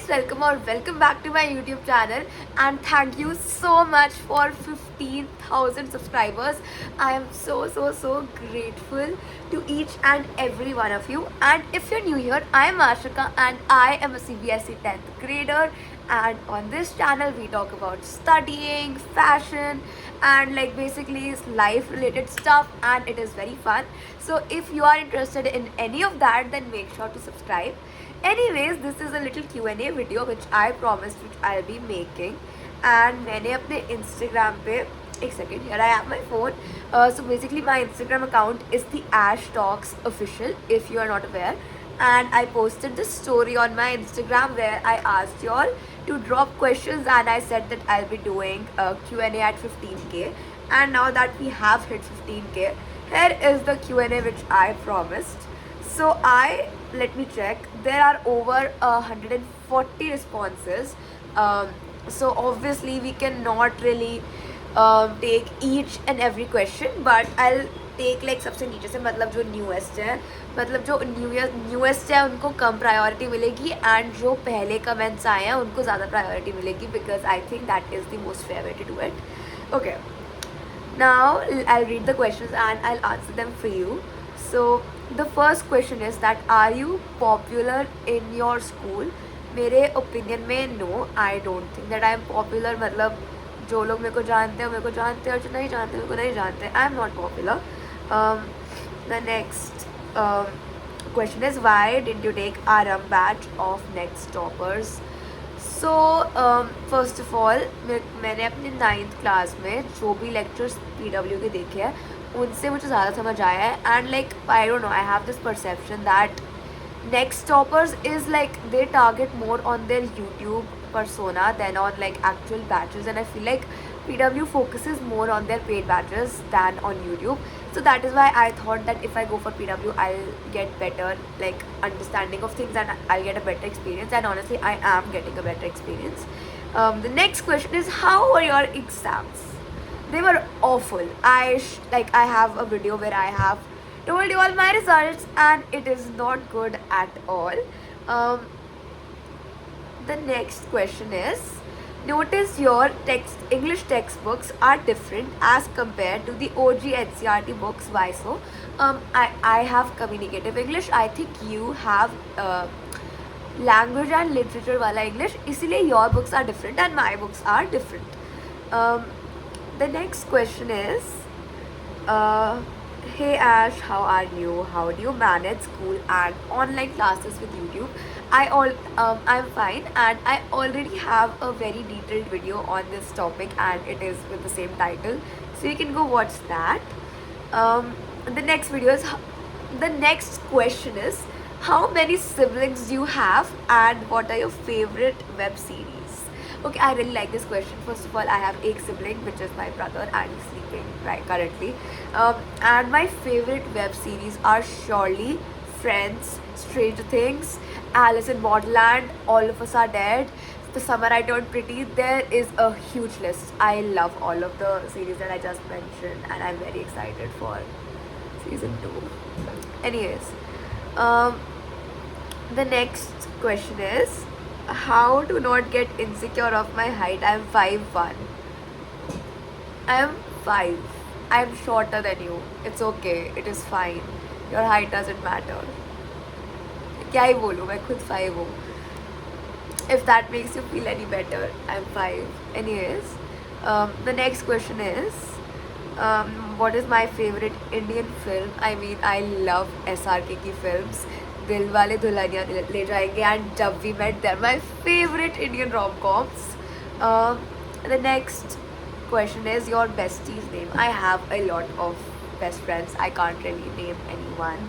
welcome or welcome back to my YouTube channel, and thank you so much for 15,000 subscribers. I am so grateful to each and every one of you. And if you're new here, I am Ashika and I am a CBSE 10th grader, and on this channel we talk about studying, fashion, and like basically life related stuff, and it is very fun. So if you are interested in any of that, then make sure to subscribe. Anyways, this is a little Q&A video which I promised which I'll be making, and मैंने अपने Instagram पे एक second, here I have my phone. So basically my Instagram account is the Ash Talks official, if you are not aware, and I posted this story on my Instagram where I asked you all to drop questions, and I said that I'll be doing a Q&A at 15k, and now that we have hit 15k, here is the Q&A which I promised. So let me check. There are over 140 responses. So obviously we cannot really take each and every question, but I'll take like सबसे नीचे से, मतलब जो newest है, मतलब जो newest है उनको कम प्रायोरिटी मिलेगी, एंड जो पहले कमेंट्स आए हैं उनको ज़्यादा प्रायोरिटी मिलेगी, because I think that is the most fair way to do it. Okay, now I'll read the questions and I'll answer them for you. So the first question is that are you popular in your school? मेरे opinion में no, I don't think that I am popular. मतलब जो लोग मेरे को जानते हैं मेरे को जानते हैं, और जो नहीं जानते मेरे को नहीं जानते. आई am not popular. The next question is why did you take RM batch of next toppers? So first of all मैंने अपने 9th क्लास में जो भी लेक्चर्स PW के देखे हैं उनसे मुझे ज़्यादा समझ आया है, and like I don't know, I have this perception that next toppers is like they target more on their YouTube persona than on like actual batches, and I feel like PW focuses more on their paid batches than on YouTube. So that is why I thought that if I go for PW I'll get better like understanding of things and I'll get a better experience, and honestly I am getting a better experience. The next question is how were your exams? They were awful. I have a video where I have told you all my results, and it is not good at all. The next question is, notice your English textbooks are different as compared to the OG NCERT books. Why so? I have communicative English. I think you have language and literature wala English. इसीलिए your books are different and my books are different. The next question is, hey Ash, how are you? How do you manage school and online classes with YouTube? I'm fine, and I already have a very detailed video on this topic, and it is with the same title, so you can go watch that. The next question is, how many siblings do you have, and what are your favorite web series? Okay, I really like this question. First of all, I have a sibling, which is my brother, and he's sleeping right currently. And my favorite web series are surely Friends, Stranger Things, Alice in Borderland, All of Us Are Dead, The Summer I Turned Pretty. There is a huge list. I love all of the series that I just mentioned, and I'm very excited for season 2. Anyways, the next question is, how to not get insecure of my height? I'm 5'1". I'm 5. I'm shorter than you. It's okay. It is fine. Your height doesn't matter. क्या ही बोलूँ, मैं खुद 5 हूँ. If that makes you feel any better, I'm 5. Anyways, the next question is, what is my favorite Indian film? I mean, I love SRK की films. दिल वाले दुल्हनिया ले जाएंगे and जब we met, they're my favorite Indian rom-coms. The next question is your bestie's name. I have a lot of best friends. I can't really name anyone.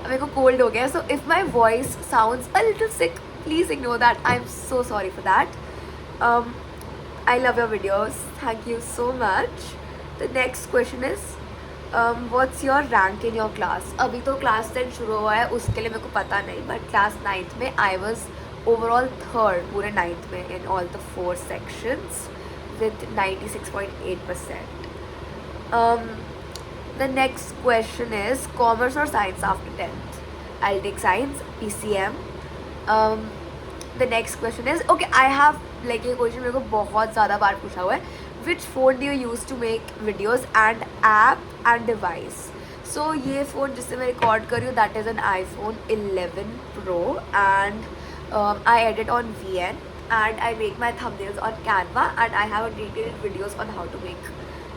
मेरे को cold हो गया, so if my voice sounds a little sick, please ignore that. I'm so sorry for that. I love your videos. Thank you so much. The next question is, what's your rank in your class? अभी तो class 10 शुरू हुआ है, उसके लिए मेरे को पता नहीं, बट क्लास 9th में I was overall 3rd पूरे 9th में in all the 4 sections with 96.8%. The next question is, commerce or science after 10th? I'll take science, PCM. um, the next question is, okay, I have like ये question मेरे को बहुत ज़्यादा बार पूछा हुआ है, which phone do you use to make videos and app and device? So ये phone जिससे मैं रिकॉर्ड कर रही हूँ that is an iPhone 11 Pro and I edit on VN and I make my thumbnails on Canva and I have a detailed videos on how to make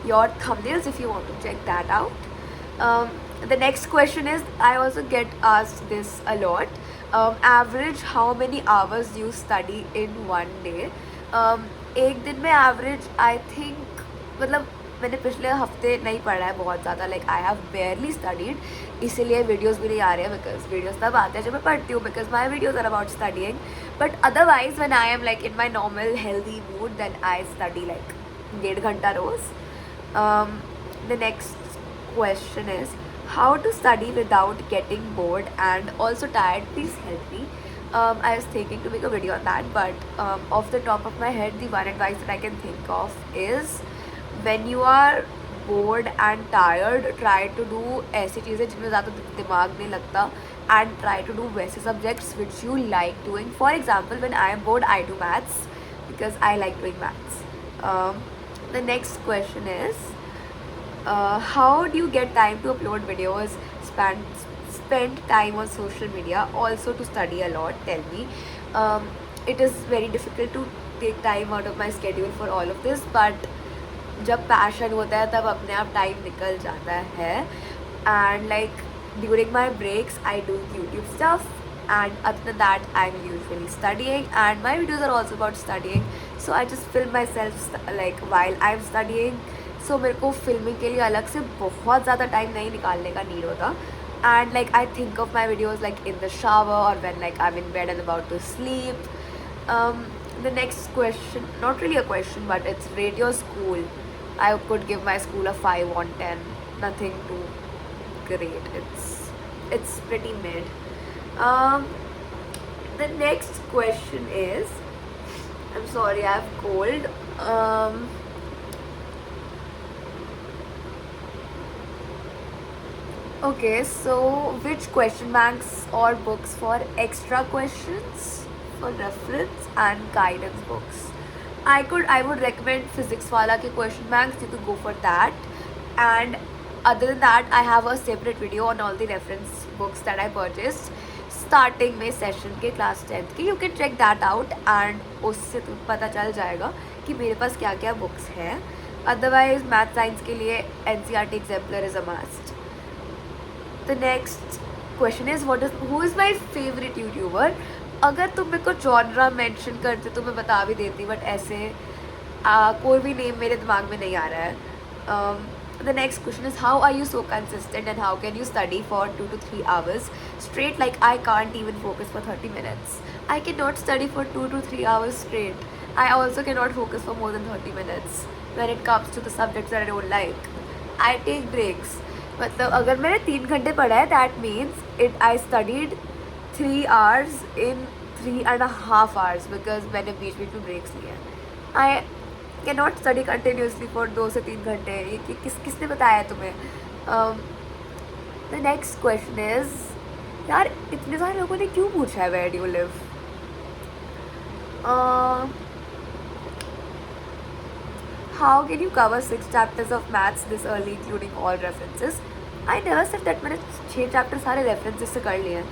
your thumbnails if you want to check that out. The next question is, I also get asked this a lot. Average how many hours you study in one day? एक दिन में average I think, मतलब मैंने पिछले हफ्ते नहीं पढ़ा है बहुत ज़्यादा, लाइक आई हैव बेयरली स्टडीड, इसीलिए वीडियोस भी नहीं आ रहे हैं बिकॉज वीडियोस तब आते हैं जब मैं पढ़ती हूँ because my videos are about studying. But otherwise when I am like in my normal healthy mood then I study like 1.5 घंटा रोज. The next question is, how to study without getting bored and also tired? Please help me. I was thinking to make a video on that, but off the top of my head, the one advice that I can think of is, when you are bored and tired, try to do ऐसी चीज़ें जिनमें ज़्यादा दिमाग नहीं लगता and try to do वैसे subjects which you like doing. For example, when I am bored, I do maths because I like doing maths. The next question is, how do you get time to upload videos, spend time on social media, also to study a lot? Tell me. It is very difficult to take time out of my schedule for all of this, but जब पैशन होता है तब अपने आप time निकल जाता है. And like during my breaks I do YouTube stuff and other than that I'm usually studying and my videos are also about studying, so I just film myself like while I'm studying. So मेरे को filming के लिए अलग से बहुत ज़्यादा time नहीं निकालने का नीड होता. And like I think of my videos like in the shower or when like I'm in bed and about to sleep. The next question, not really a question, but it's rate your school. I could give my school a 5 on 10. Nothing too great. It's pretty mid. The next question is, I'm sorry, I have cold. Okay, so which question banks or books for extra questions, for reference and guidance books? I would recommend physics wala ke question banks. You could go for that. And other than that, I have a separate video on all the reference books that I purchased starting में session के class 10th के. You can check that out and उससे तो पता चल जाएगा कि मेरे पास क्या क्या बुक्स हैं. अदरवाइज मैथ साइंस के लिए NCERT exemplar is a must. The next question is, who is my favorite YouTuber? अगर तुम मेरे को जॉनरा मेंशन करते तो मैं बता भी देती, बट ऐसे कोई भी नेम मेरे दिमाग में नहीं आ रहा है. The next question is, how are you so consistent and how can you study for 2 to 3 hours straight? Like I can't even focus for 30 minutes. I cannot study for 2 to 3 hours straight. I also cannot focus for more than 30 minutes when it comes to the subjects that I don't like. I take breaks. मतलब अगर मैंने 3 घंटे पढ़ा है, that means I studied 3 hours in 3.5 hours because मैंने बीच बीच में breaks लिए. I cannot study continuously for 2 से 3 घंटे. ये किसने बताया तुम्हें? The next question is, यार इतने सारे लोगों ने क्यों पूछा है where do you live? How can you cover 6 chapters of maths this early including all references? I never said that मैंने 6 चैप्टर सारे रेफरेंसेस से कर लिए हैं.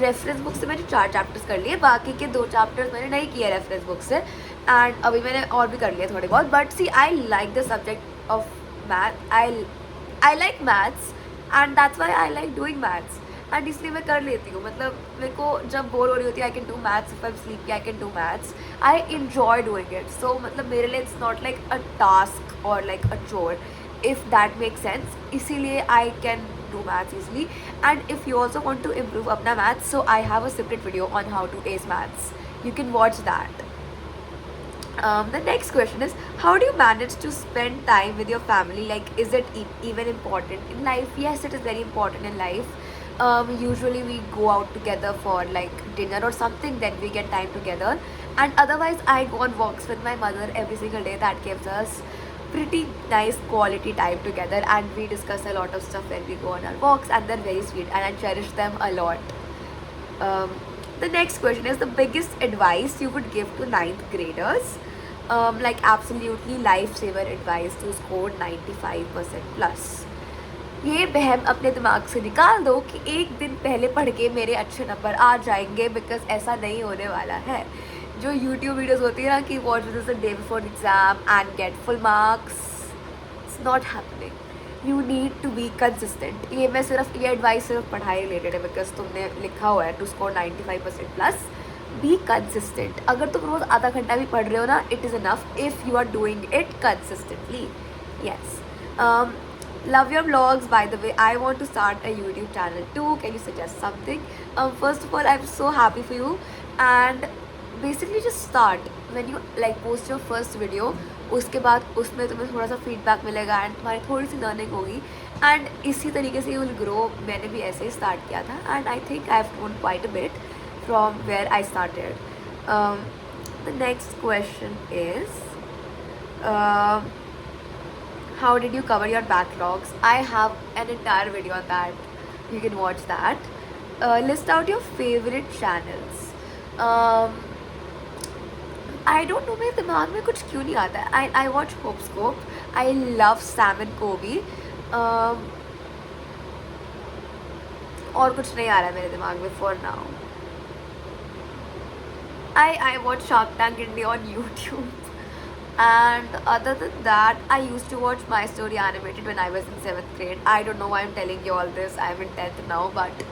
रेफरेंस बुक से मैंने 4 चैप्टर्स कर लिए, बाकी के 2 चैप्टर्स मैंने नहीं किए रेफरेंस बुक से. एंड अभी मैंने और भी कर लिए थोड़े बहुत. But see I like the subject of math. I like maths and that's why I like doing maths. And इसलिए मैं कर लेती हूँ. मतलब मेरे को जब बोर हो रही होती है, I can do maths. If I am sleepy I can do maths. I enjoy doing it. So मतलब मेरे लिए it's not like a task और like a chore, if that make sense. इसीलिए I can do maths easily. And if you also want to improve अपना maths, so I have a separate video on how to ace maths. You can watch that. The next question is, how do you manage to spend time with your family? Like, is it even important in life? Yes, it is very important in life. Usually we go out together for like dinner or something, then we get time together. And otherwise I go on walks with my mother every single day. That gives us pretty nice quality time together and we discuss a lot of stuff when we go on our walks and they're very sweet and I cherish them a lot. The next question is the biggest advice you would give to ninth graders. Like absolutely lifesaver advice to score 95% plus. ये बहम अपने दिमाग से निकाल दो कि एक दिन पहले पढ़ के मेरे अच्छे नंबर आ जाएंगे, बिकॉज ऐसा नहीं होने वाला है. जो यूट्यूब वीडियोस होती है ना कि watch this the day before exam and get full marks, it's not happening. You need to be consistent. ये एडवाइस सिर्फ पढ़ाई रिलेटेड है, बिकॉज तुमने लिखा हुआ है to score 95% plus. Be consistent. अगर तुम रोज़ आधा घंटा भी पढ़ रहे हो ना, it is enough if you are doing it consistently. Yes. Love your vlogs, by the way. I want to start a YouTube channel too. Can you suggest something? First of all, I'm so happy for you, and basically just start when you like post your first video. उसके बाद उसमें तुम्हें थोड़ा सा feedback मिलेगा and तुम्हारी थोड़ी सी learning होगी, एंड इसी तरीके से यू विल ग्रो. मैंने भी ऐसे ही स्टार्ट किया था, and I think I have grown quite a bit from where I started. The next question is, how did you cover your backlogs? I have an entire video on that. You can watch that. List out your favorite channels. I don't know, मेरे दिमाग में कुछ क्यों नहीं आता है. I watch Hopscope. I love Sam and Kobe. और कुछ नहीं आ रहा है मेरे दिमाग में for now. I watch Shark Tank India on YouTube. And other than that, I used to watch My Story Animated when I was in 7th grade. I don't know why I'm telling you all this. I'm in 10th now, but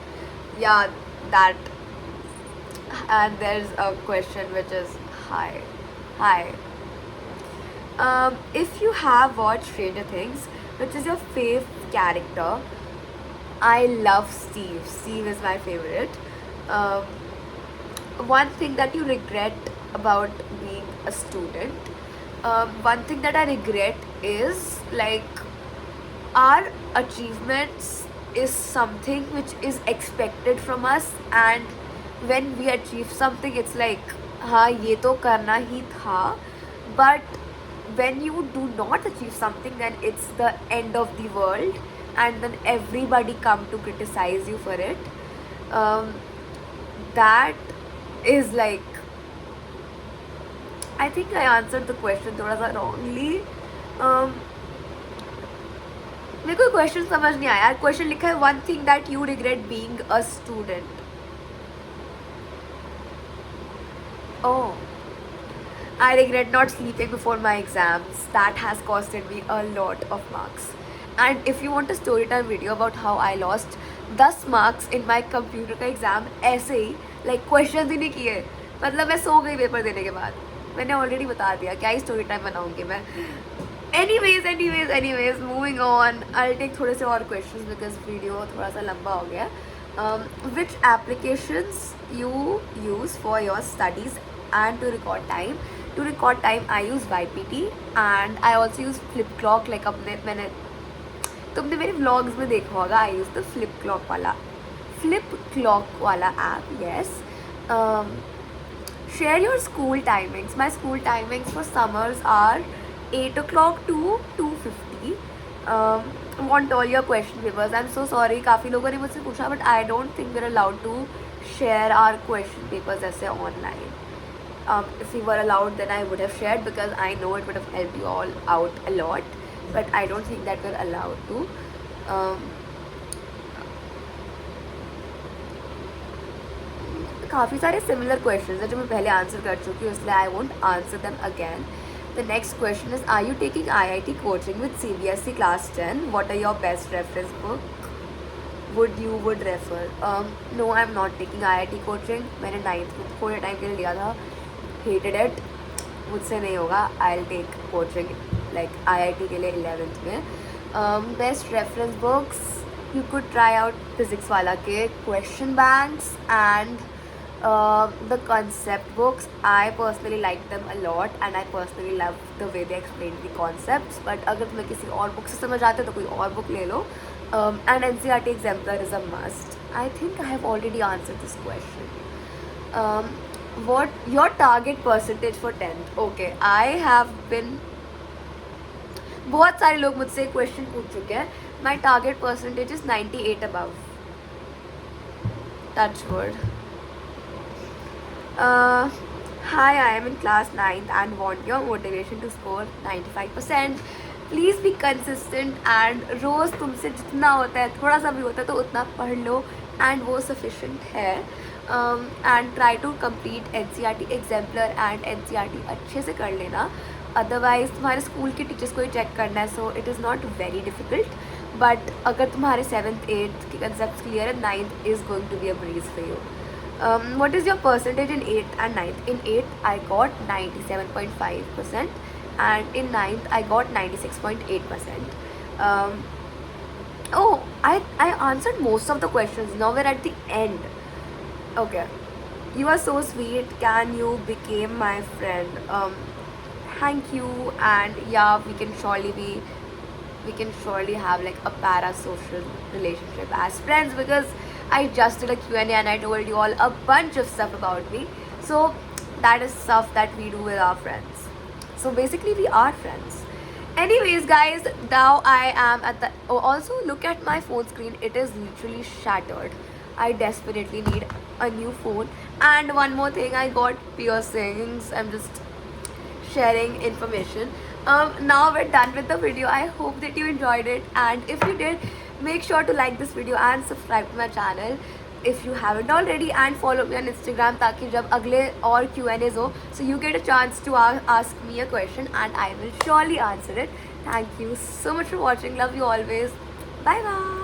yeah, that. And there's a question which is hi. If you have watched Stranger Things, which is your fave character? I love Steve. Steve is my favorite. One thing that you regret about being a student. One thing that I regret is like our achievements is something which is expected from us, and when we achieve something it's like हाँ ये तो करना ही था, but when you do not achieve something then it's the end of the world, and then everybody come to criticize you for it. That is like, I think I answered the question थोड़ा सा wrongly. मेरे को question समझ नहीं आया. Question लिखा है one thing that you regret being a student. Oh, I regret not sleeping before my exams. That has costed me a lot of marks. And if you want a story time video about how I lost 10 marks in my computer का exam ऐसे ही like question ही नहीं किए, मतलब मैं सो गई paper देने के बाद. मैंने ऑलरेडी बता दिया क्या ही स्टोरी टाइम बनाऊंगी मैं. Anyways moving on. I take थोड़े से और क्वेश्चंस बिकॉज वीडियो थोड़ा सा लंबा हो गया. Which applications you use for your studies and to record time? To record time I use YPT and I also use flip clock. Like मैंने तुमने मेरे व्लॉग्स में देखा होगा. I use the flip clock वाला app. Yes. Share your school timings. My school timings for summers are 8 o'clock to 2:50. Want all your question papers. I'm so sorry. काफ़ी लोगों ने मुझसे पूछा, but I don't think we're allowed to share our question papers ऐसे online. If we were allowed, then I would have shared because I know it would have helped you all out a lot. But I don't think that we're allowed to. काफ़ी सारे similar question हैं जो मैं पहले answer कर चुकी हूँ, इसलिए I won't answer them again. The next question is, are you taking IIT coaching with CBSE class 10? What are your best reference book would refer? No, I am not taking IIT coaching. मैंने 9th में थोड़े time के लिए लिया था, hated it. मुझसे नहीं होगा. I will take coaching like IIT के लिए 11th में. Best reference books, you could try out physics वाला के question banks and the concept books. I personally like them a lot and I personally love the way they explain the concepts. But अगर तुम्हें किसी और book से समझ आते तो कोई और बुक ले लो. And NCERT exemplar is a must. I think I have already answered this question. What your target percentage for 10th? Okay, I have been, बहुत सारे लोग मुझसे क्वेश्चन पूछ चुके हैं. My target percentage is 98 above. Touch wood. Uh, Hi, I am in class ninth and want your motivation to score 95%. Please be consistent and रोज़ तुमसे जितना होता है थोड़ा सा भी होता है तो उतना पढ़ लो एंड वो सफिशेंट है. And try to complete N C R T exemplar and N C R T अच्छे से कर लेना. अदरवाइज़ तुम्हारे स्कूल के टीचर्स को ही चेक करना है, so it is not very difficult. But अगर तुम्हारे 7th 8th के कंसेप्ट क्लियर है, 9th is going to be a breeze for you. What is your percentage in 8th and 9th? In 8th, I got 97.5%, and in 9th, I got 96.8%. Um, I answered most of the questions. Now we're at the end. Okay. You are so sweet. Can you become my friend? Thank you. And yeah, we can surely have like a parasocial relationship as friends, because I just did a Q&A and I told you all a bunch of stuff about me. So that is stuff that we do with our friends. So basically we are friends. Anyways guys, now I am at the, oh, also look at my phone screen, it is literally shattered. I desperately need a new phone. And one more thing, I got piercings. I'm just sharing information. Now we're done with the video. I hope that you enjoyed it, and if you did, make sure to like this video and subscribe to my channel if you haven't already, and follow me on Instagram ताकि जब अगले और Q&As हो, so you get a chance to ask me a question and I will surely answer it. Thank you so much for watching. Love you always. Bye bye.